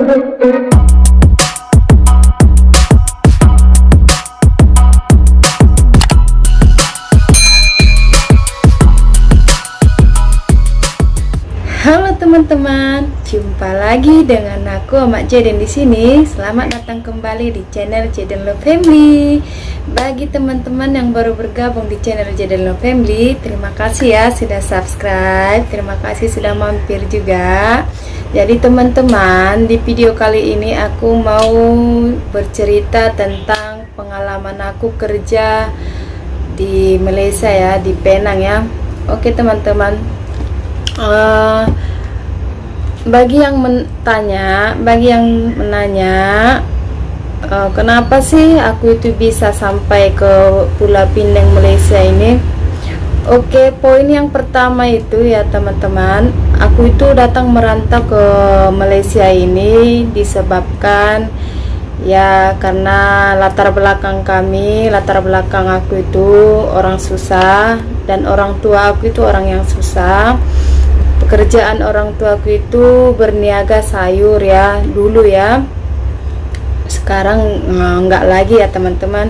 Halo teman-teman, jumpa lagi dengan aku Mak Jaden di sini. Selamat datang kembali di channel Jaden Love Family. Bagi teman-teman yang baru bergabung di channel Jaden Love Family, terima kasih ya sudah subscribe. Terima kasih sudah mampir juga. Jadi teman-teman, di video kali ini aku mau bercerita tentang pengalaman aku kerja di Malaysia ya, di Penang ya. Oke teman-teman, bagi yang menanya kenapa sih aku itu bisa sampai ke Pulau Pinang Malaysia ini. Oke, poin yang pertama itu ya teman-teman, aku itu datang merantau ke Malaysia ini disebabkan ya karena latar belakang aku itu orang susah, dan orang tua aku itu orang yang susah. Pekerjaan orang tuaku itu berniaga sayur ya dulu ya. Sekarang enggak lagi ya teman-teman.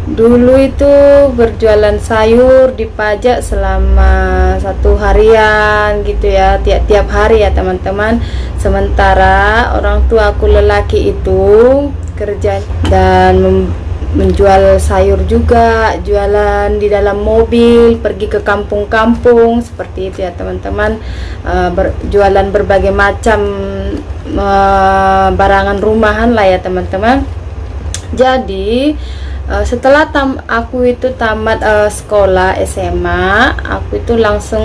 Dulu itu berjualan sayur dipajak selama 1 harian gitu ya, tiap hari ya teman-teman. Sementara orang tua aku lelaki itu kerja dan menjual sayur juga, jualan di dalam mobil, pergi ke kampung-kampung seperti itu ya teman-teman. Jualan berbagai macam barangan rumahan lah ya teman-teman. Jadi setelah aku itu tamat sekolah SMA, aku itu langsung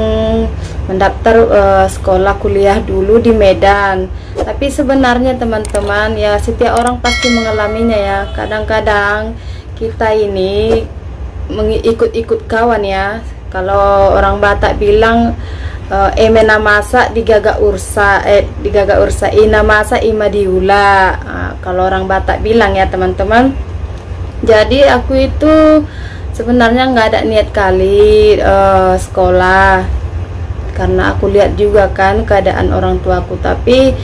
mendaftar sekolah kuliah dulu di Medan. Tapi sebenarnya teman-teman ya, setiap orang pasti mengalaminya ya. Kadang-kadang kita ini mengikut-ikut kawan ya. Kalau orang Batak bilang emena masa digaga ursa ina masa ima diula. Kalau orang Batak bilang ya teman-teman. Jadi aku itu sebenarnya nggak ada niat kali sekolah, karena aku lihat juga kan keadaan orang tuaku. Tapi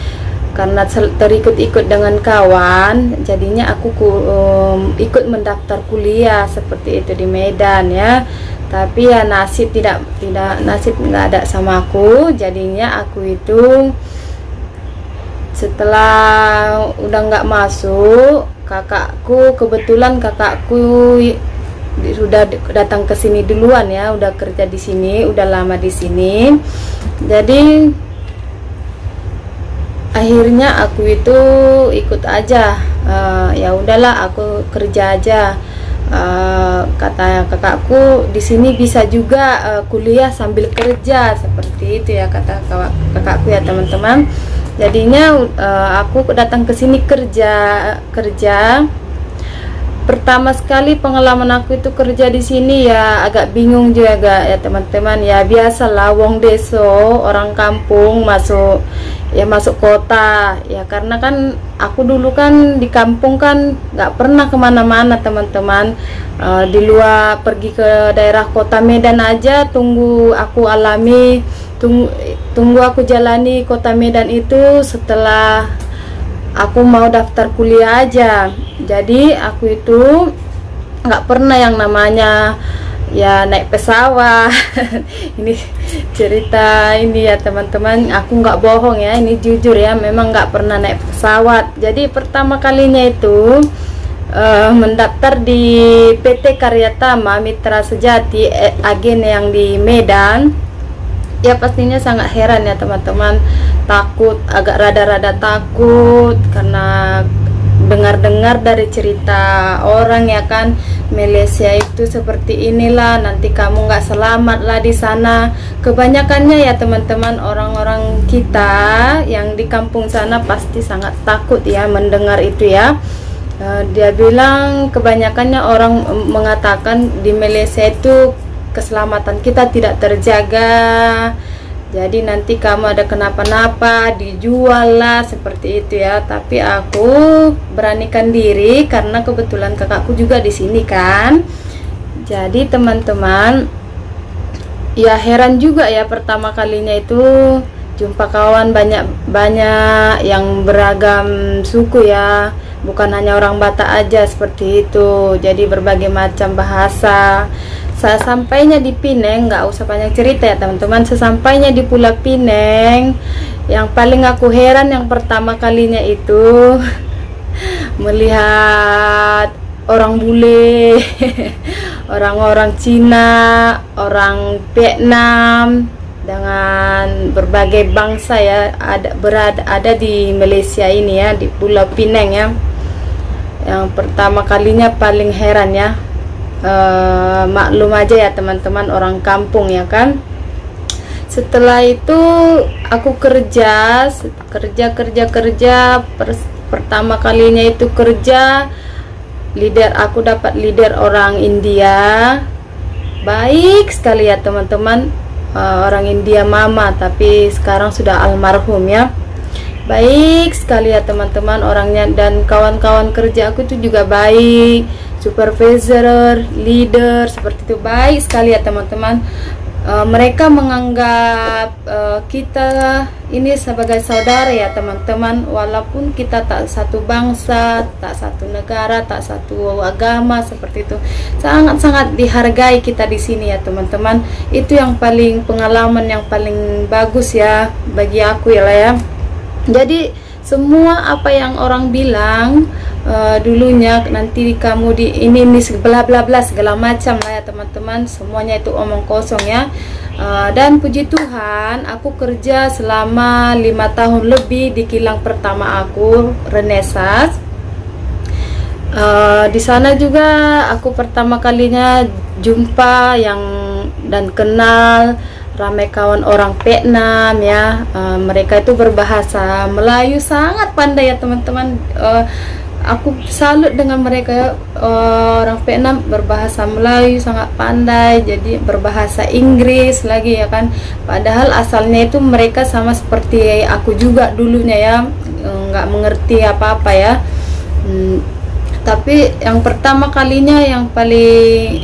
karena terikut-ikut dengan kawan, jadinya aku ikut mendaftar kuliah seperti itu di Medan ya. Tapi ya nasib nggak ada sama aku. Jadinya aku itu setelah udah nggak masuk, kebetulan kakakku sudah datang ke sini duluan ya, udah kerja di sini, udah lama di sini. Jadi akhirnya aku itu ikut aja. Ya udahlah, aku kerja aja. Kata kakakku, di sini bisa juga kuliah sambil kerja seperti itu ya, kata kakakku ya teman-teman. Jadinya aku datang ke sini kerja. Pertama sekali pengalaman aku itu kerja di sini ya agak bingung juga ya teman-teman. Ya biasalah wong deso, orang kampung masuk kota ya, karena kan aku dulu kan di kampung kan nggak pernah kemana-mana teman-teman. Di luar pergi ke daerah kota Medan aja tunggu aku jalani kota Medan itu setelah aku mau daftar kuliah aja. Jadi aku itu nggak pernah yang namanya ya naik pesawat. Ini cerita ini ya teman-teman, aku nggak bohong ya, ini jujur ya, memang nggak pernah naik pesawat. Jadi pertama kalinya itu mendaftar di PT Karyatama Mitra Sejati agen yang di Medan. Ya pastinya sangat heran ya teman-teman, takut, agak rada-rada takut karena dengar-dengar dari cerita orang ya kan, Malaysia itu seperti inilah, nanti kamu nggak selamat lah di sana. Kebanyakannya ya teman-teman, orang-orang kita yang di kampung sana pasti sangat takut ya mendengar itu ya. Dia bilang kebanyakannya orang mengatakan di Malaysia itu keselamatan kita tidak terjaga, jadi nanti kamu ada kenapa-napa dijual lah seperti itu ya. Tapi aku beranikan diri karena kebetulan kakakku juga di sini kan. Jadi teman-teman ya heran juga ya pertama kalinya itu jumpa kawan banyak yang beragam suku ya, bukan hanya orang Batak aja seperti itu. Jadi berbagai macam bahasa. Sesampainya di Pineng, nggak usah banyak cerita ya teman-teman, sesampainya di Pulau Pineng, yang paling aku heran yang pertama kalinya itu melihat orang bule, orang-orang Cina, orang Vietnam, dengan berbagai bangsa ya, ada di Malaysia ini ya, di Pulau Pineng ya. Yang pertama kalinya paling heran ya. Maklum aja ya teman-teman, orang kampung ya kan. Setelah itu aku kerja. Pertama kalinya itu kerja, aku dapat leader orang India, baik sekali ya teman-teman. Orang India mama, tapi sekarang sudah almarhum ya. Baik sekali ya teman-teman orangnya, dan kawan-kawan kerja aku itu juga baik, supervisor, leader, seperti itu, baik sekali ya teman-teman. Mereka menganggap kita ini sebagai saudara ya teman-teman, walaupun kita tak satu bangsa, tak satu negara, tak satu agama, seperti itu. Sangat-sangat dihargai kita di sini ya teman-teman. Itu yang paling pengalaman yang paling bagus ya bagi aku ya lah ya. Jadi semua apa yang orang bilang dulunya, nanti kamu di ini bla bla bla segala macam lah ya teman-teman, semuanya itu omong kosong ya. Dan puji Tuhan aku kerja selama 5 tahun lebih di kilang pertama aku, Renesas. Di sana juga aku pertama kalinya jumpa dan kenal ramai kawan orang Vietnam ya. Mereka itu berbahasa Melayu sangat pandai ya teman-teman. Aku salut dengan mereka. Orang Vietnam berbahasa Melayu sangat pandai, jadi berbahasa Inggris lagi ya kan. Padahal asalnya itu mereka sama seperti aku juga dulunya ya, nggak mengerti apa-apa ya. Tapi yang pertama kalinya yang paling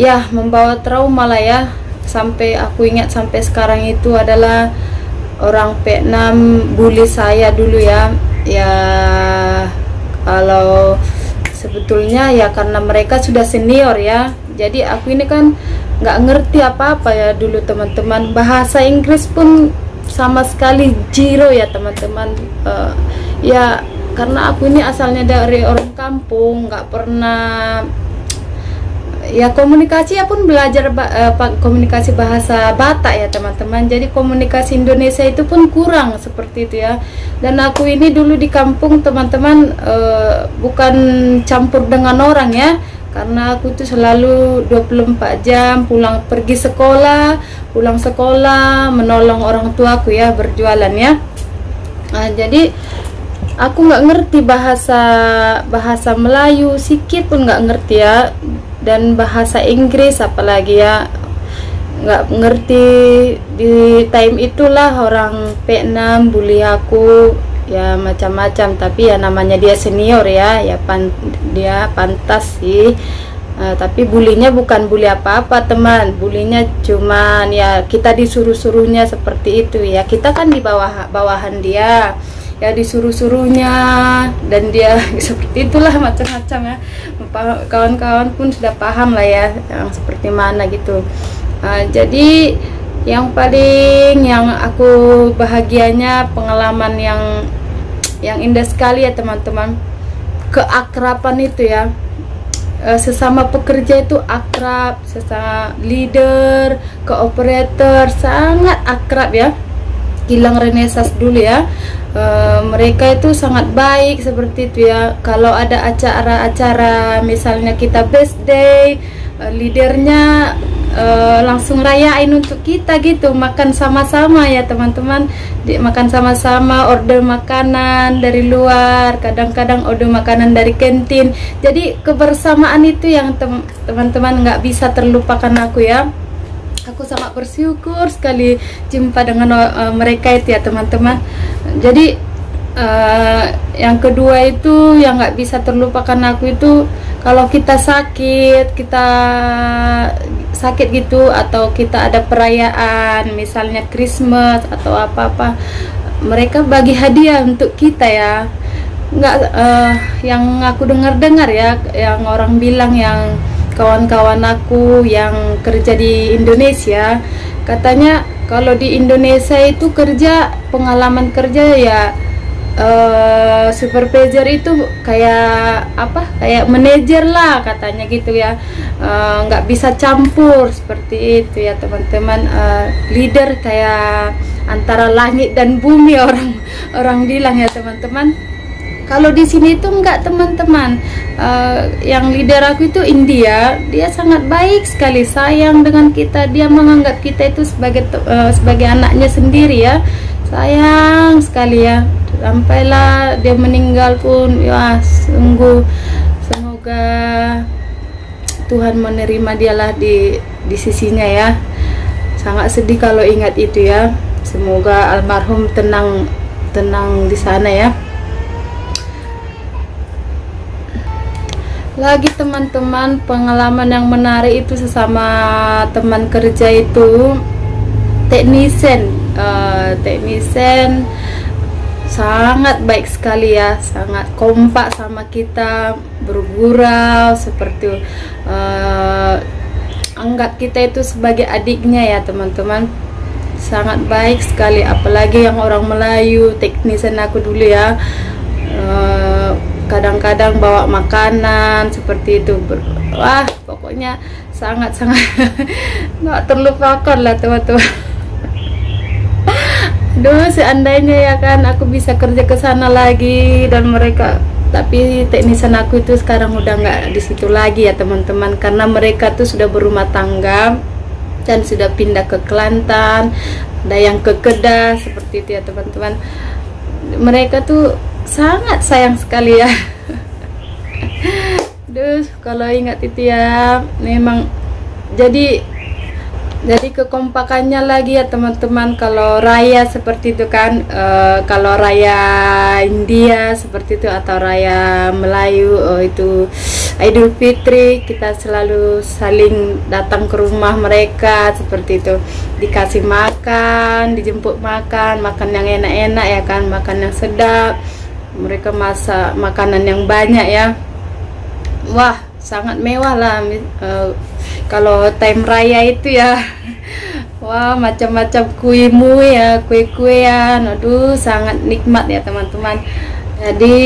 ya membawa trauma lah ya, sampai aku ingat sampai sekarang itu adalah orang Vietnam bully saya dulu ya. Ya kalau sebetulnya ya karena mereka sudah senior ya, jadi aku ini kan nggak ngerti apa-apa ya dulu teman-teman. Bahasa Inggris pun sama sekali zero ya teman-teman. Ya karena aku ini asalnya dari orang kampung, nggak pernah ya komunikasi ya pun belajar komunikasi bahasa Batak ya teman-teman. Jadi komunikasi Indonesia itu pun kurang seperti itu ya. Dan aku ini dulu di kampung teman-teman, bukan campur dengan orang ya, karena aku tuh selalu 24 jam pergi sekolah, pulang sekolah, menolong orang tuaku ya, berjualan ya. Jadi aku nggak ngerti bahasa Melayu, sedikit pun nggak ngerti ya. Dan bahasa Inggris apalagi ya nggak ngerti. Di time itulah orang Vietnam bully aku ya macam-macam, tapi ya namanya dia senior ya, dia pantas sih. Tapi bulinya bukan bully apa-apa teman, bulinya cuman ya kita disuruh-suruhnya seperti itu ya. Kita kan di bawahan dia ya, disuruh-suruhnya, dan dia seperti itulah macam-macam ya. Kawan-kawan pun sudah paham lah ya yang seperti mana gitu. Jadi yang aku bahagianya pengalaman yang indah sekali ya teman-teman, keakraban itu ya. Sesama pekerja itu akrab, sesama leader ke operator sangat akrab ya. Kilang Renesas dulu ya, mereka itu sangat baik seperti itu ya. Kalau ada acara-acara misalnya kita birthday, leadernya langsung rayain untuk kita gitu, makan sama-sama ya teman-teman. Makan sama-sama, order makanan dari luar, kadang-kadang order makanan dari kantin. Jadi kebersamaan itu yang teman-teman nggak bisa terlupakan aku ya. Aku sangat bersyukur sekali jumpa dengan mereka itu ya teman-teman. Jadi Yang kedua itu yang nggak bisa terlupakan aku itu kalau kita sakit gitu, atau kita ada perayaan misalnya Christmas atau apa-apa, mereka bagi hadiah untuk kita ya. Nggak, yang aku dengar ya, yang orang bilang, yang kawan-kawan aku yang kerja di Indonesia, katanya kalau di Indonesia itu pengalaman kerja ya, supervisor itu kayak apa, kayak manajer lah katanya gitu ya. Nggak bisa campur seperti itu ya teman-teman. Leader kayak antara langit dan bumi, orang bilang ya teman-teman. Kalau di sini itu enggak teman-teman. Yang leader aku itu India, dia sangat baik sekali, sayang dengan kita, dia menganggap kita itu sebagai anaknya sendiri ya, sayang sekali ya. Sampailah dia meninggal pun ya, sungguh semoga Tuhan menerima dialah di sisinya ya. Sangat sedih kalau ingat itu ya. Semoga almarhum tenang di sana ya. Lagi teman-teman, pengalaman yang menarik itu sesama teman kerja itu teknisen sangat baik sekali ya, sangat kompak sama kita, bergurau seperti anggap kita itu sebagai adiknya ya teman-teman. Sangat baik sekali, apalagi yang orang Melayu, teknisen aku dulu ya. Kadang-kadang bawa makanan seperti itu, wah pokoknya sangat-sangat nggak terlupakan lah teman-teman. Duh, seandainya ya kan aku bisa kerja ke sana lagi dan mereka, tapi teknisian aku itu sekarang udah nggak di situ lagi ya teman-teman, karena mereka tuh sudah berumah tangga dan sudah pindah ke Kelantan, ada yang ke Kedah seperti itu ya teman-teman. Mereka tuh sangat sayang sekali ya. Duh, kalau ingat itu ya, memang jadi kekompakannya lagi ya teman-teman. Kalau raya seperti itu kan, kalau raya India seperti itu atau raya Melayu, itu Idul Fitri, kita selalu saling datang ke rumah mereka seperti itu, dikasih makan, dijemput makan yang enak-enak ya kan, makan yang sedap, mereka masak makanan yang banyak ya. Wah, sangat mewah lah kalau time raya itu ya. Wah, macam-macam kue-kuean, aduh sangat nikmat ya teman-teman. Jadi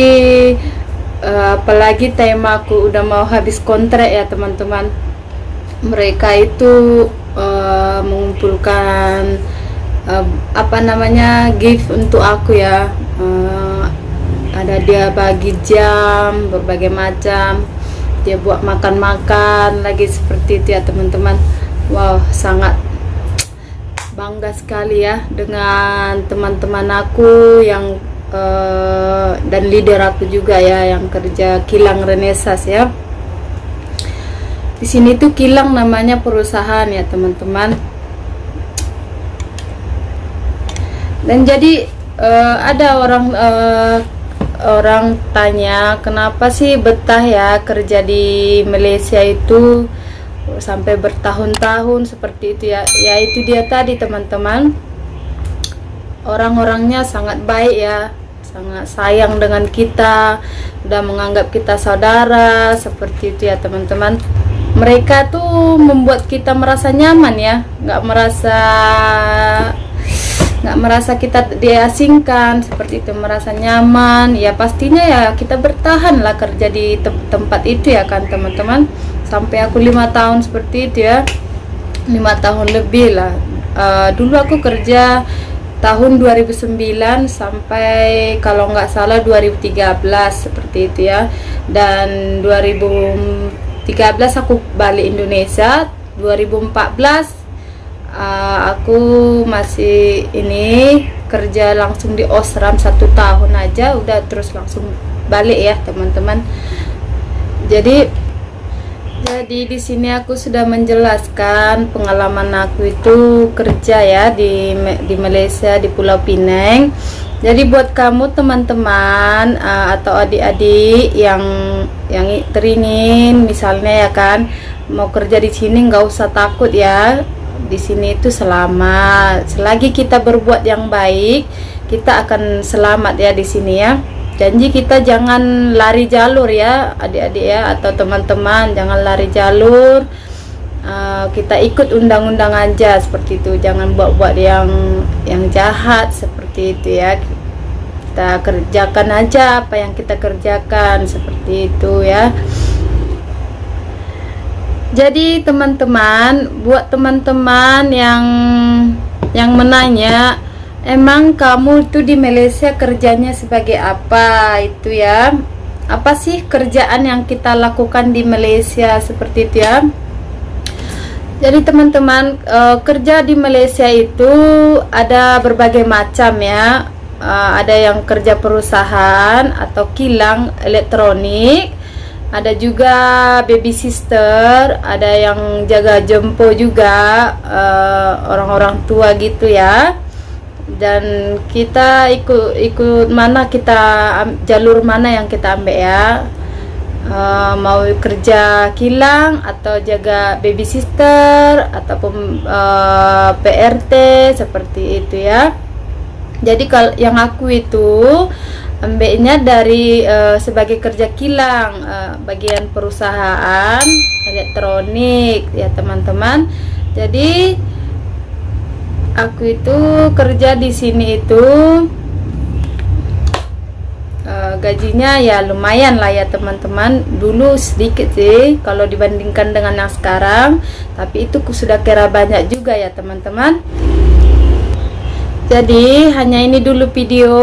apalagi time aku udah mau habis kontrak ya teman-teman, mereka itu mengumpulkan apa namanya, gift untuk aku ya. Ada dia bagi jam berbagai macam, dia buat makan lagi seperti itu ya teman-teman. Wow, sangat bangga sekali ya dengan teman-teman aku yang dan leader aku juga ya, yang kerja kilang Renesas ya. Di sini tuh kilang namanya perusahaan ya teman-teman. Dan jadi ada orang tanya, kenapa sih betah ya kerja di Malaysia itu sampai bertahun-tahun seperti itu ya. Ya itu dia tadi teman-teman, orang-orangnya sangat baik ya, sangat sayang dengan kita, udah menganggap kita saudara seperti itu ya teman-teman. Mereka tuh membuat kita merasa nyaman ya, nggak merasa kita diasingkan seperti itu, merasa nyaman ya. Pastinya ya kita bertahan lah kerja di tempat itu ya kan teman-teman. Sampai aku 5 tahun seperti itu ya, 5 tahun lebih lah. Dulu aku kerja tahun 2009 sampai kalau nggak salah 2013 seperti itu ya. Dan 2013 aku balik Indonesia. 2014 aku masih ini kerja langsung di Osram 1 tahun aja, udah terus langsung balik ya teman-teman. Jadi di sini aku sudah menjelaskan pengalaman aku itu kerja ya di Malaysia, di Pulau Pinang. Jadi buat kamu teman-teman atau adik-adik yang teringin misalnya ya kan mau kerja di sini, nggak usah takut ya. Di sini itu selamat. Selagi kita berbuat yang baik, kita akan selamat ya di sini ya. Janji kita jangan lari jalur ya adik-adik ya, atau teman-teman jangan lari jalur. Kita ikut undang-undang aja seperti itu, jangan buat-buat yang jahat seperti itu ya. Kita kerjakan aja apa yang kita kerjakan seperti itu ya. Jadi teman-teman, buat teman-teman yang menanya, emang kamu itu di Malaysia kerjanya sebagai apa itu ya? Apa sih kerjaan yang kita lakukan di Malaysia seperti itu ya? Jadi teman-teman, kerja di Malaysia itu ada berbagai macam ya. Ada yang kerja perusahaan atau kilang elektronik, ada juga baby sister, ada yang jaga jempo juga, orang-orang tua gitu ya. Dan kita ikut mana kita jalur mana yang kita ambil ya. Mau kerja kilang atau jaga baby sister ataupun PRT seperti itu ya. Jadi kalau yang aku itu ambilnya dari sebagai kerja kilang, bagian perusahaan elektronik ya teman-teman. Jadi aku itu kerja di sini itu gajinya ya lumayan lah ya teman-teman. Dulu sedikit sih kalau dibandingkan dengan yang sekarang, tapi itu sudah kira banyak juga ya teman-teman. Jadi hanya ini dulu video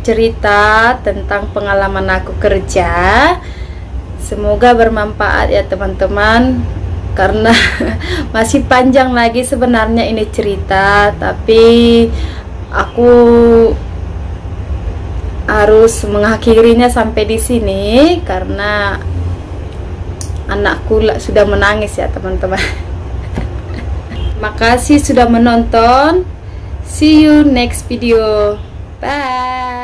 cerita tentang pengalaman aku kerja. Semoga bermanfaat ya teman-teman, karena masih panjang lagi sebenarnya ini cerita, tapi aku harus mengakhirinya sampai di sini karena anakku sudah menangis ya teman-teman. Makasih sudah menonton. See you next video. Bye.